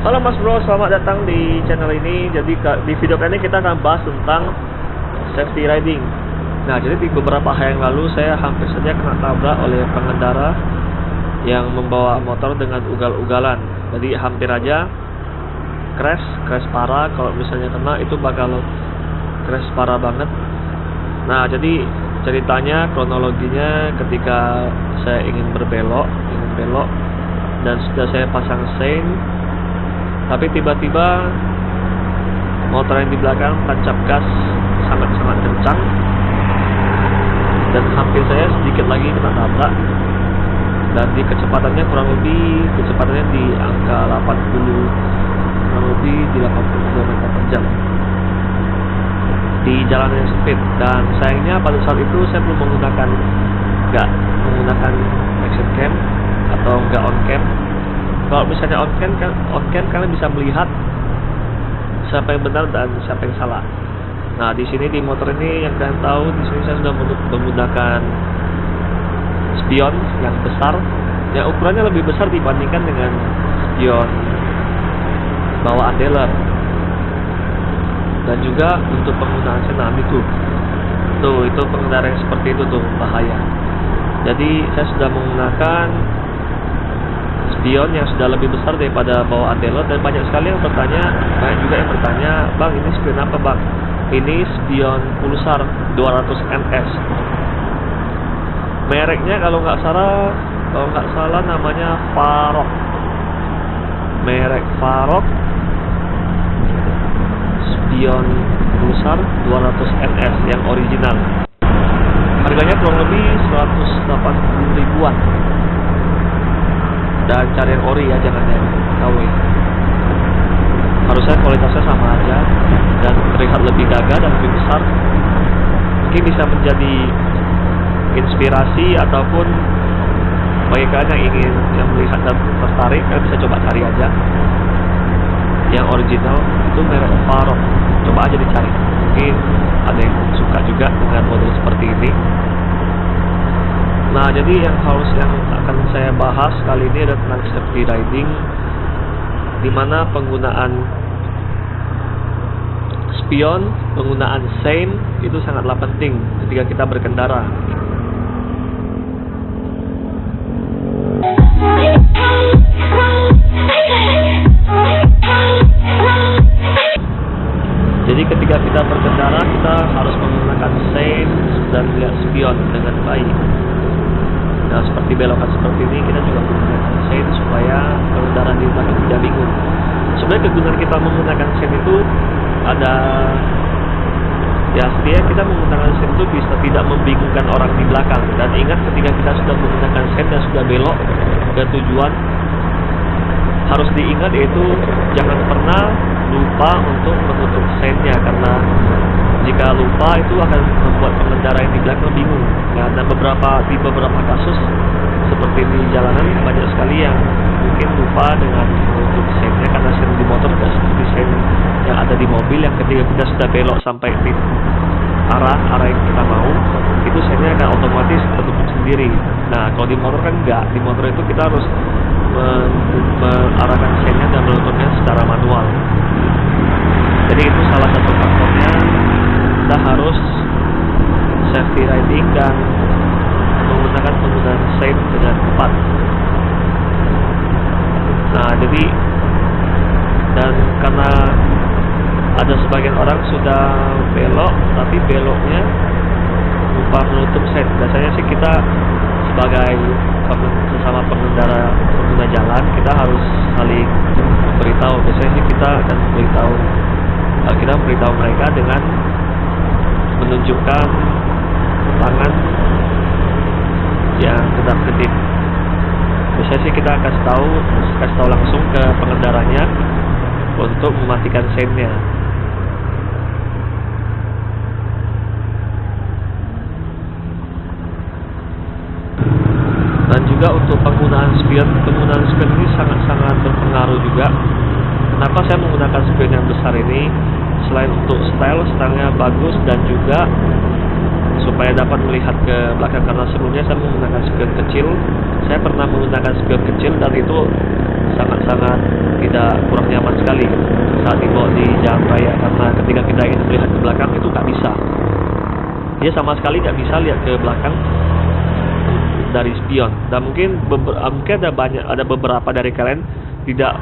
Halo Mas Bro, selamat datang di channel ini. Jadi di video kali ini kita akan bahas tentang safety riding. Nah, jadi di beberapa hari yang lalu saya hampir saja kena tabrak oleh pengendara yang membawa motor dengan ugal-ugalan. Jadi hampir aja crash parah. Kalau misalnya kena itu bakal crash parah banget. Nah, jadi ceritanya, kronologinya ketika saya ingin belok dan sudah saya pasang sein, tapi tiba-tiba motor yang di belakang tancap gas sangat-sangat kencang dan hampir saya sedikit lagi kena tabrak. Dan di kecepatannya kurang lebih di angka 80, kurang lebih di 80 km per jam di jalan yang sempit. Dan sayangnya pada saat itu saya belum menggunakan action cam atau nggak on cam. Kalau misalnya on cam kalian bisa melihat siapa yang benar dan siapa yang salah. Nah, di sini di motor ini yang kalian tahu, di sini saya sudah menggunakan spion yang besar, yang ukurannya lebih besar dibandingkan dengan spion bawaan dealer. Dan juga untuk penggunaan senam itu pengendara yang seperti itu tuh bahaya. Jadi saya sudah menggunakan spion yang sudah lebih besar daripada bawaan dealer, dan banyak juga yang bertanya, "Bang, ini spion apa, Bang?" Ini spion Pulsar 200 NS. Mereknya kalau nggak salah namanya Farok. Merek Farok, spion Pulsar 200 NS yang original. Harganya kurang lebih 180 ribuan. Dan cari yang ori ya, jangan yang KW. Harusnya kualitasnya sama aja dan terlihat lebih gagah dan lebih besar. Mungkin bisa menjadi inspirasi ataupun bagi kalian yang melihat dan tertarik, kalian bisa coba cari aja yang original. Itu merek Farok, coba aja dicari, mungkin ada yang suka juga dengan model seperti ini. Nah, jadi yang akan saya bahas kali ini adalah tentang safety riding, di mana penggunaan spion, penggunaan sein itu sangatlah penting ketika kita berkendara. Jadi ketika kita berkendara, kita harus menggunakan sein dan lihat spion dengan baik. Nah, seperti belokan seperti ini, kita juga menggunakan sein supaya pengendara di belakang tidak bingung. Sebenarnya kegunaan kita menggunakan sein itu ada, ya setidaknya kita menggunakan sein itu bisa tidak membingungkan orang di belakang. Dan ingat, ketika kita sudah menggunakan sein dan sudah belok ke tujuan, harus diingat yaitu jangan pernah lupa untuk menutup seinnya, karena jika lupa itu akan membuat pengendara yang di belakang bingung. Nah, dan di beberapa kasus seperti di jalanan banyak sekali yang mungkin lupa dengan menutup seinnya, karena sein di motor tidak seperti sein yang ada di mobil, yang ketika kita sudah belok sampai di arah yang kita mau, itu seinnya akan otomatis tertutup sendiri. Nah, kalau di motor kan enggak. Di motor itu kita harus mengarahkan seinnya dan menutupnya secara manual. Jadi itu salah satu faktornya kita harus safety riding dan menggunakan penggunaan sein dengan tepat. Nah, jadi dan karena ada sebagian orang sudah belok tapi beloknya lupa menutup sein. Biasanya sih kita sebagai sesama pengendara pengguna jalan, kita harus saling beritahu. Biasanya sih kita akan beritahu mereka dengan menunjukkan tangan yang kedap-kedip. Biasanya sih kita kasih tahu langsung ke pengendaranya untuk mematikan seinnya. Dan juga untuk penggunaan spion ini sangat-sangat berpengaruh juga. Kenapa saya menggunakan spion yang besar ini? Selain untuk stylenya bagus, dan juga supaya dapat melihat ke belakang, karena sebelumnya saya menggunakan spion kecil. Saya pernah menggunakan spion kecil dan itu sangat-sangat tidak kurang nyaman sekali saat dibawa di jalan raya, karena ketika kita ingin melihat ke belakang itu nggak bisa. Dia sama sekali nggak bisa lihat ke belakang dari spion. Dan mungkin ada beberapa dari kalian tidak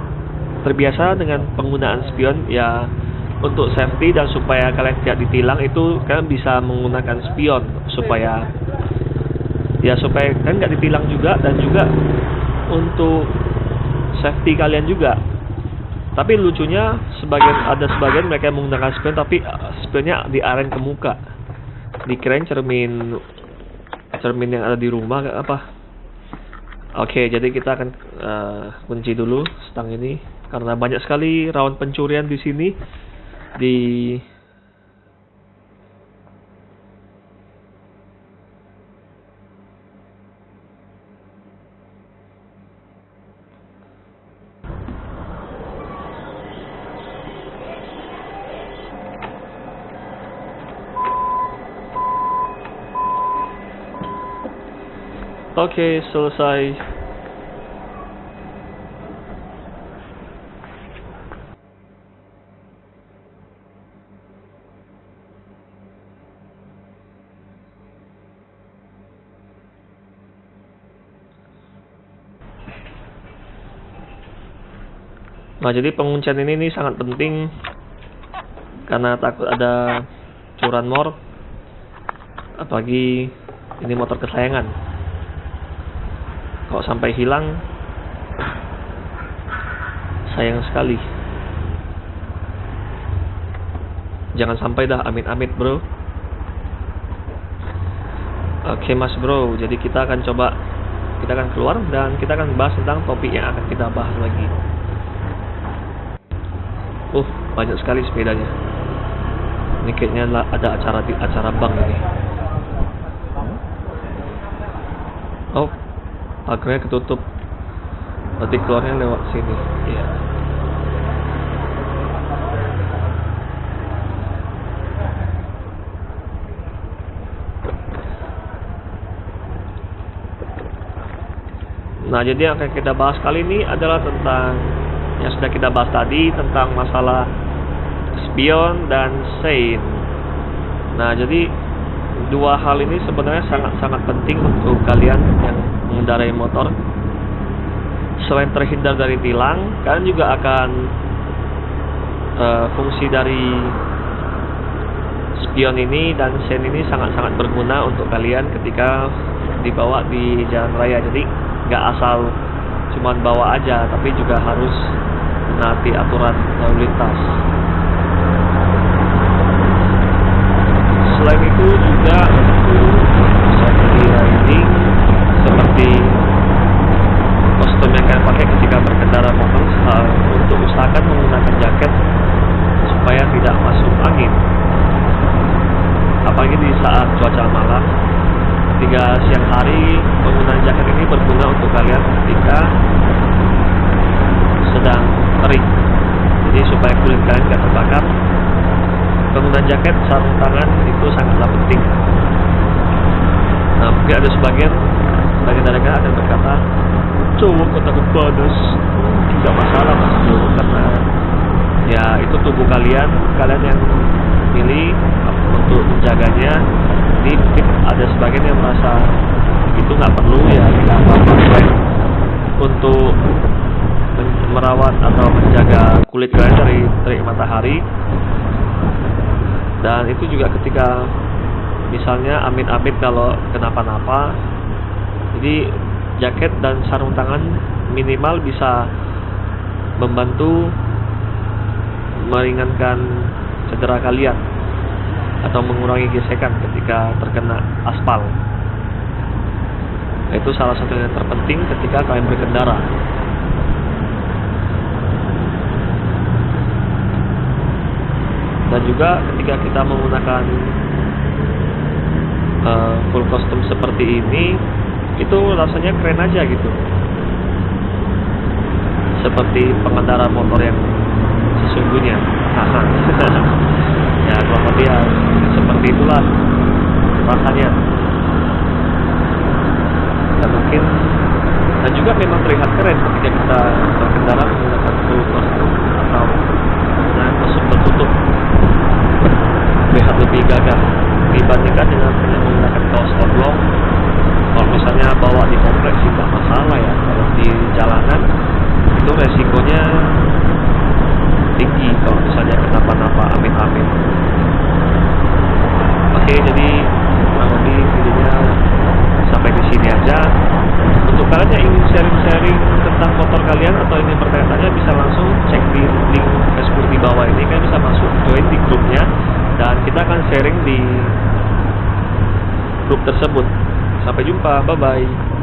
terbiasa dengan penggunaan spion ya. Untuk safety dan supaya kalian tidak ditilang, itu kalian bisa menggunakan spion supaya kalian nggak ditilang juga, dan juga untuk safety kalian juga. Tapi lucunya ada sebagian mereka yang menggunakan spion, tapi spionnya diarahkan ke muka, dikirain cermin yang ada di rumah gak apa. Oke, jadi kita akan kunci dulu stang ini karena banyak sekali rawan pencurian di sini. Oke, selesai. Nah, jadi penguncian ini sangat penting karena takut ada curanmor, apalagi ini motor kesayangan. Kalau sampai hilang, sayang sekali. Jangan sampai dah, amit-amit bro. Oke mas bro, jadi kita akan keluar dan kita akan bahas tentang topik yang akan kita bahas lagi. Banyak sekali sepedanya. Ini kayaknya ada acara bank ini. Pagarnya ketutup. Berarti keluarnya lewat sini. Iya. Nah, jadi yang akan kita bahas kali ini adalah tentang yang sudah kita bahas tadi, tentang masalah spion dan sein. Nah, jadi dua hal ini sebenarnya sangat-sangat penting untuk kalian yang mengendarai motor. Selain terhindar dari tilang, kalian juga akan fungsi dari spion ini dan sein ini sangat-sangat berguna untuk kalian ketika dibawa di jalan raya. Jadi nggak asal cuman bawa aja, tapi juga harus menaati aturan lalu lintas. Selain itu juga untuk safety riding, seperti kostum yang kalian pakai ketika berkendara motor, untuk usahakan menggunakan jaket supaya tidak masuk angin, apalagi di saat cuaca malam. Ketika siang hari, penggunaan jaket ini berguna untuk kalian ketika sedang terik, jadi supaya kulit kalian tidak terbakar. Penggunaan jaket, sarung tangan itu sangatlah penting. Nah, mungkin ada sebagian dari kalian akan berkata, cowok kok takut panas. Tidak masalah mas bro, karena ya itu tubuh kalian yang pilih untuk menjaganya. Jadi mungkin ada sebagian yang merasa itu nggak perlu, ya tidak apa-apa. Untuk merawat atau menjaga kulit kalian dari terik matahari. Dan itu juga ketika misalnya amit-amit kalau kenapa-napa, jadi jaket dan sarung tangan minimal bisa membantu meringankan cedera kalian atau mengurangi gesekan ketika terkena aspal. Itu salah satu yang terpenting ketika kalian berkendara. Dan juga ketika kita menggunakan full kostum seperti ini, itu rasanya keren aja gitu, seperti pengendara motor yang sesungguhnya. Ya kurang lebih ya seperti itulah. rasanya. Dan mungkin dan juga memang terlihat keren ketika kita berkendara menggunakan full closed loop atau masuk tertutup, terlihat lebih gagah dibandingkan dengan hanya menggunakan kaos oblong. Kalau misalnya bawa di kompleks sih nggak masalah ya, kalau di jalanan itu resikonya tinggi kalau misalnya kenapa-napa amit-amit. Oke, jadi kurang lebih videonya sampai di sini aja. Untuk kalian yang ingin sharing-sharing tentang motor kalian atau ingin bertanya-tanya, bisa langsung cek di link Facebook di bawah ini. Kalian bisa masuk join di grupnya dan kita akan sharing di grup tersebut. Sampai jumpa, bye-bye.